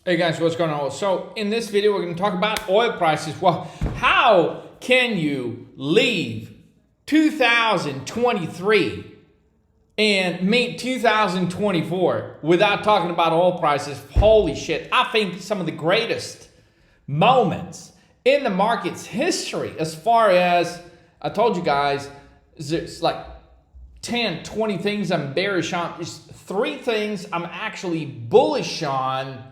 Hey guys, what's going on? So in this video, we're going to talk about oil prices. Well, how can you leave 2023 and meet 2024 without talking about oil prices? Holy shit. I think some of the greatest moments in the market's history, as far as I told you guys, it's like 10, 20 things I'm bearish on. There's 3 things I'm actually bullish on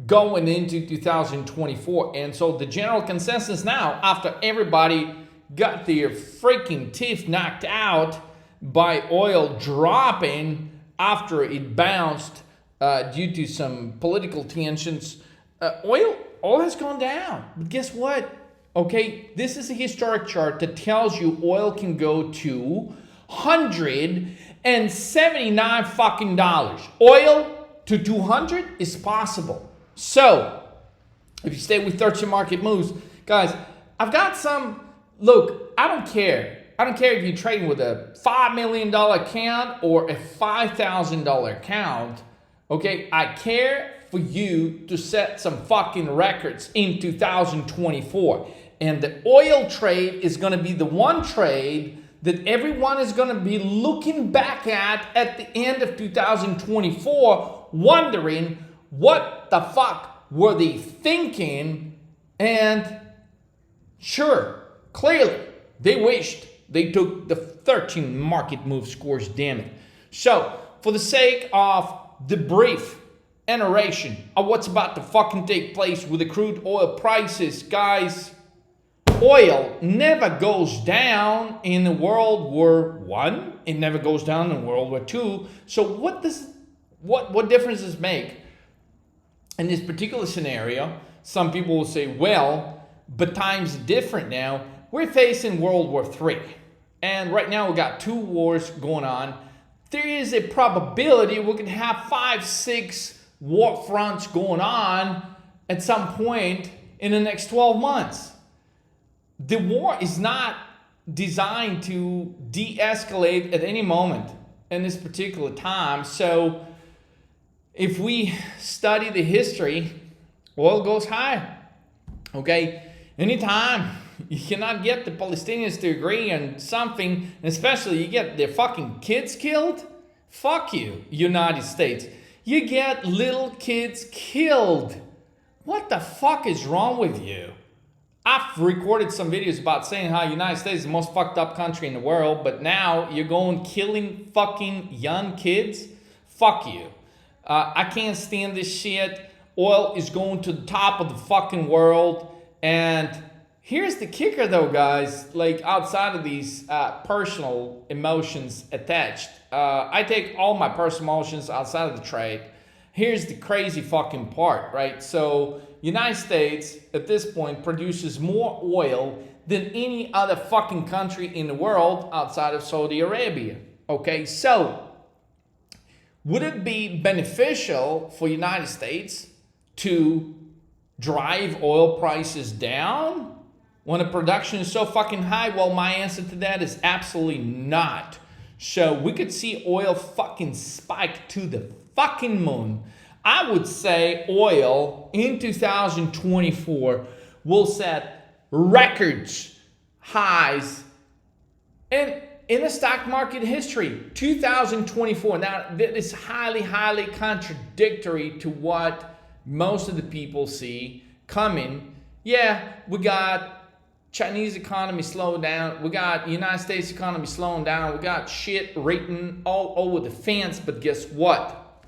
going into 2024. And so the general consensus now, after everybody got their freaking teeth knocked out by oil dropping after it bounced due to some political tensions, oil has gone down. But guess what? Okay, this is a historic chart that tells you oil can go to $179 fucking dollars. Oil to 200 is possible. So, if you stay with 13 market moves, guys, I've got some, look, I don't care. I don't care if you're trading with a $5 million account or a $5,000 account, okay? I care for you to set some fucking records in 2024. And the oil trade is going to be the one trade that everyone is going to be looking back at the end of 2024, wondering, what the fuck were they thinking? And sure, clearly, they wished they took the 13 market move scores, damn it. So, for the sake of the brief narration of what's about to fucking take place with the crude oil prices, guys, oil never goes down in World War I. It never goes down in World War II. So what difference does it make? In this particular scenario, some people will say, well, but times are different now. We're facing World War III. And right now we got 2 wars going on. There is a probability we can have 5, 6 war fronts going on at some point in the next 12 months. The war is not designed to de-escalate at any moment in this particular time. So if we study the history, oil goes high, okay? Anytime you cannot get the Palestinians to agree on something, especially you get their fucking kids killed, fuck you, United States. You get little kids killed. What the fuck is wrong with you? I've recorded some videos about saying how United States is the most fucked up country in the world, but now you're going killing fucking young kids? Fuck you. I can't stand this shit. Oil is going to the top of the fucking world. And here's the kicker though, guys. Like, outside of these personal emotions attached, I take all my personal emotions outside of the trade. Here's the crazy fucking part, right? So, United States, at this point, produces more oil than any other fucking country in the world outside of Saudi Arabia. Okay, so would it be beneficial for United States to drive oil prices down when the production is so fucking high? Well, my answer to that is absolutely not. So we could see oil fucking spike to the fucking moon. I would say oil in 2024 will set records highs in the stock market history. 2024. Now, that is highly, highly contradictory to what most of the people see coming. Yeah, we got Chinese economy slowing down. We got United States economy slowing down. We got shit written all over the fence. But guess what?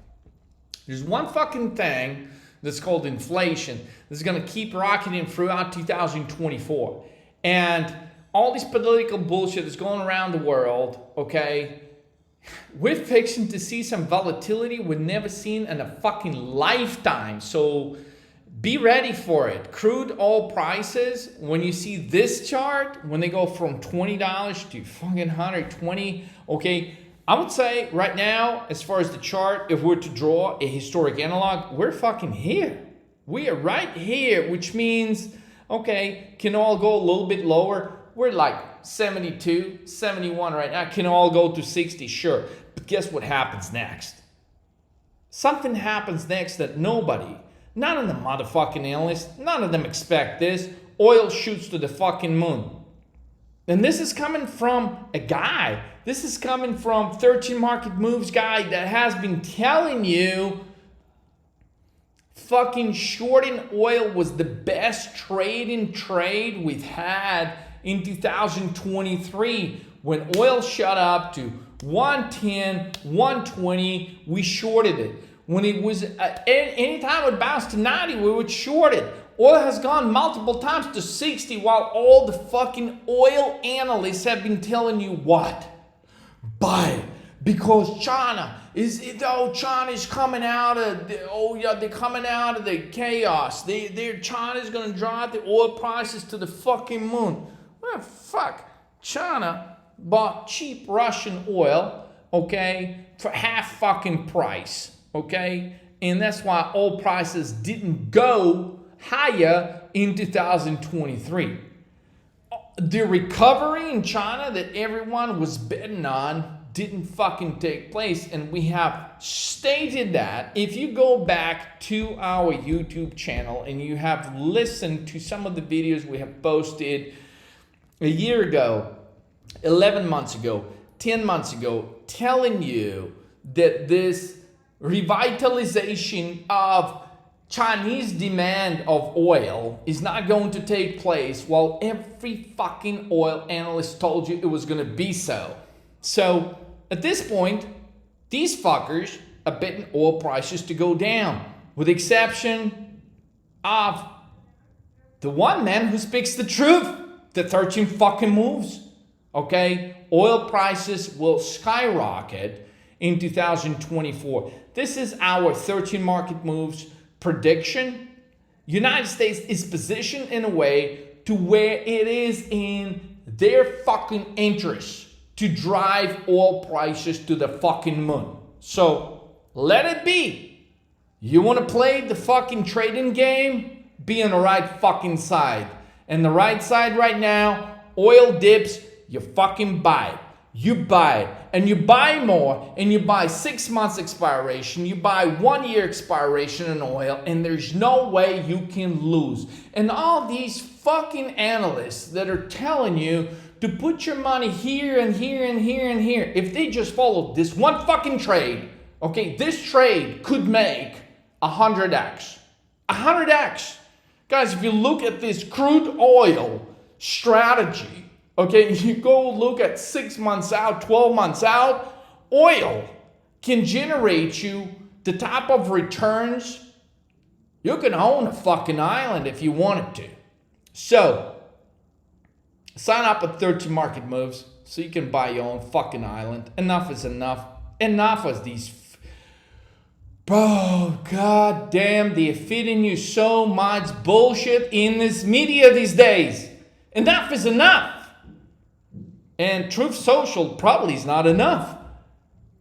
There's one fucking thing that's called inflation that's going to keep rocketing throughout 2024. And all this political bullshit that's going around the world, okay, we're fixing to see some volatility we've never seen in a fucking lifetime. So be ready for it. Crude oil prices, when you see this chart, when they go from $20 to fucking $120, okay, I would say right now, as far as the chart, if we're to draw a historic analog, we're fucking here. We are right here, which means, okay, can oil go a little bit lower? We're like 72, 71 right now. Can oil go to 60? Sure. But guess what happens next? Something happens next that nobody None of the motherfucking analysts, none of them expect this. Oil shoots to the fucking moon. And this is coming from a guy. This is coming from 13 Market Moves guy that has been telling you fucking shorting oil was the best trade we've had in 2023. When oil shot up to 110, 120, we shorted it. When it was, anytime it bounced to 90, we would short it. Oil has gone multiple times to 60 while all the fucking oil analysts have been telling you what? Buy it. Because China is coming out of they're coming out of the chaos. China's gonna drive the oil prices to the fucking moon. Well, fuck. China bought cheap Russian oil, okay, for half fucking price, okay? And that's why oil prices didn't go higher in 2023. The recovery in China that everyone was betting on didn't fucking take place, and we have stated that. If you go back to our YouTube channel and you have listened to some of the videos we have posted a year ago, 11 months ago, 10 months ago, telling you that this revitalization of Chinese demand of oil is not going to take place, while every fucking oil analyst told you it was going to be so. So at this point, these fuckers are betting oil prices to go down, with the exception of the one man who speaks the truth, the 13 fucking moves. Okay, oil prices will skyrocket in 2024. This is our 13 Market Moves prediction. United States is positioned in a way to where it is in their fucking interest to drive oil prices to the fucking moon. So let it be. You want to play the fucking trading game? Be on the right fucking side. And the right side right now, oil dips, you fucking buy it. You buy it, and you buy more, and you buy 6 months expiration, you buy 1 year expiration in oil, and there's no way you can lose. And all these fucking analysts that are telling you to put your money here and here and here and here, if they just followed this one fucking trade, okay, this trade could make 100x. 100x. Guys, if you look at this crude oil strategy, okay, you go look at 6 months out, 12 months out, oil can generate you the type of returns. You can own a fucking island if you wanted to. So, sign up at 13 Market Moves so you can buy your own fucking island. Enough is enough. Enough of these. Bro, god damn, they're feeding you so much bullshit in this media these days. Enough is enough. And Truth Social probably is not enough.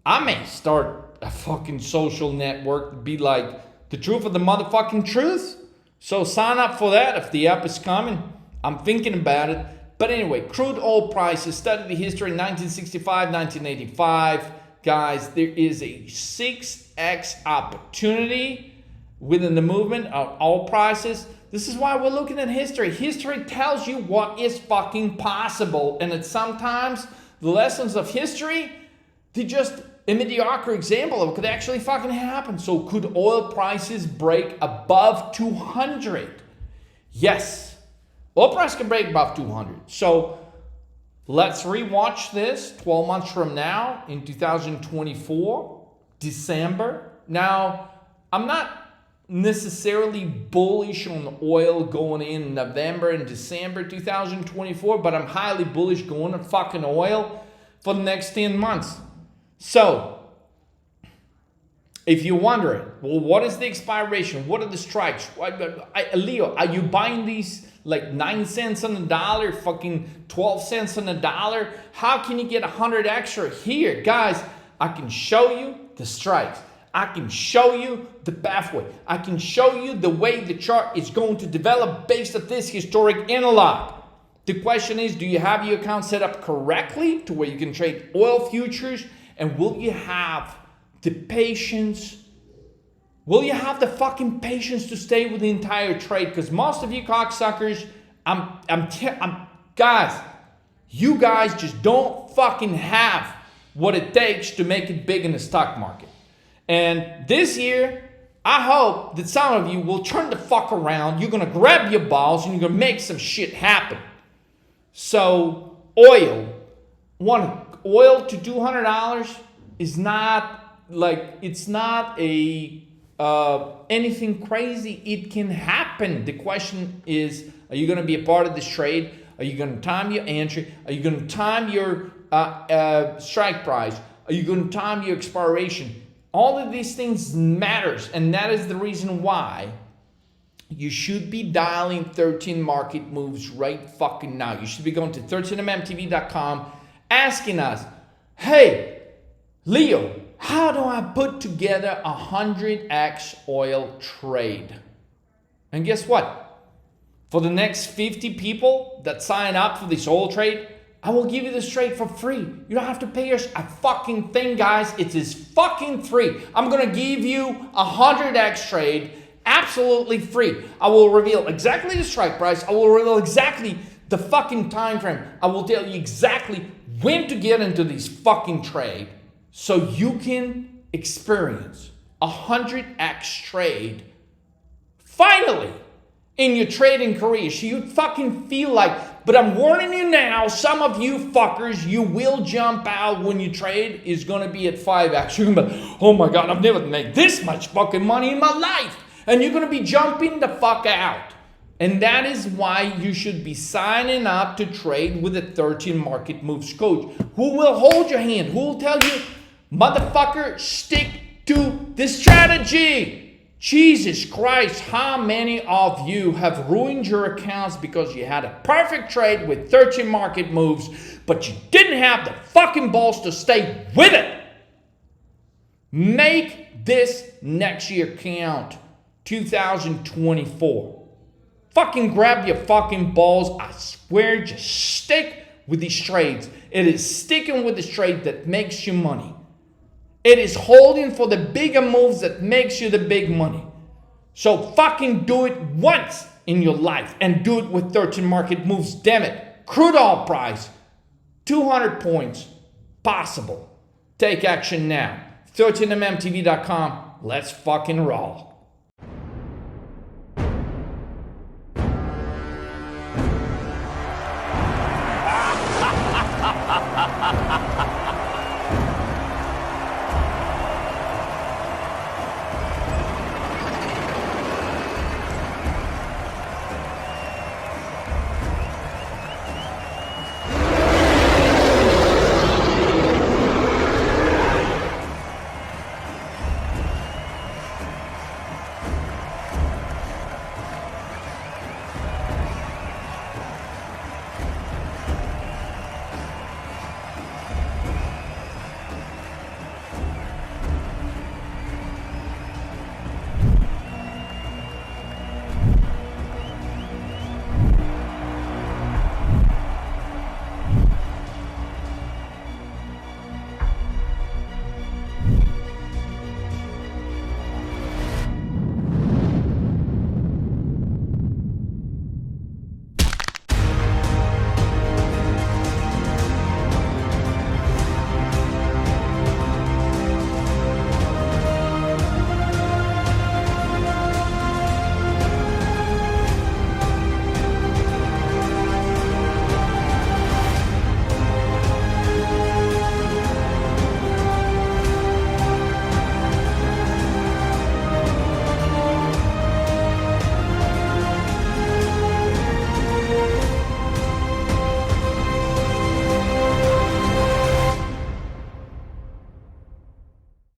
I may start a fucking social network to be like the truth of the motherfucking truth. So sign up for that if the app is coming. I'm thinking about it. But anyway, crude oil prices, study the history in 1965, 1985. Guys, there is a 6x opportunity within the movement of oil prices. This is why we're looking at history. History tells you what is fucking possible. And it's sometimes the lessons of history, they're just a mediocre example of what could actually fucking happen. So could oil prices break above 200? Yes. Oil price can break above 200. So let's rewatch this 12 months from now in 2024, December. Now, I'm not necessarily bullish on oil going in November and December 2024, but I'm highly bullish going on fucking oil for the next 10 months. So, if you're wondering, well, what is the expiration? What are the strikes? Leo, are you buying these like 9 cents on the dollar, fucking 12 cents on the dollar? How can you get 100 extra here? Guys, I can show you the strikes. I can show you the pathway. I can show you the way the chart is going to develop based on this historic analog. The question is, do you have your account set up correctly to where you can trade oil futures? And will you have the patience Will you have the fucking patience to stay with the entire trade? Because most of you cocksuckers, guys, you guys just don't fucking have what it takes to make it big in the stock market. And this year, I hope that some of you will turn the fuck around. You're going to grab your balls and you're going to make some shit happen. So, oil to $200 is not like, it's not a anything crazy. It can happen. The question is, are you going to be a part of this trade? Are you going to time your entry? Are you going to time your strike price? Are you going to time your expiration? All of these things matters, and that is the reason why you should be dialing 13 market moves right fucking now. You should be going to 13mmtv.com asking us, hey, Leo, how do I put together a 100x oil trade? And guess what? For the next 50 people that sign up for this oil trade, I will give you this trade for free. You don't have to pay us a fucking thing, guys. It is fucking free. I'm going to give you a 100x trade absolutely free. I will reveal exactly the strike price. I will reveal exactly the fucking time frame. I will tell you exactly when to get into this fucking trade so you can experience a 100x trade finally in your trading career. So you fucking feel like, but I'm warning you now, some of you fuckers, you will jump out when you trade is going to be at 5x. You're going to be, oh my God, I've never made this much fucking money in my life. And you're going to be jumping the fuck out. And that is why you should be signing up to trade with a 13 Market Moves coach who will hold your hand, who will tell you, motherfucker, stick to the strategy. Jesus Christ, how many of you have ruined your accounts because you had a perfect trade with 13 market moves, but you didn't have the fucking balls to stay with it? Make this next year count, 2024. Fucking grab your fucking balls. I swear, just stick with these trades. It is sticking with this trade that makes you money. It is holding for the bigger moves that makes you the big money. So fucking do it once in your life and do it with 13 market moves. Damn it. Crude oil price, 200 points, possible. Take action now. 13mmtv.com. Let's fucking roll.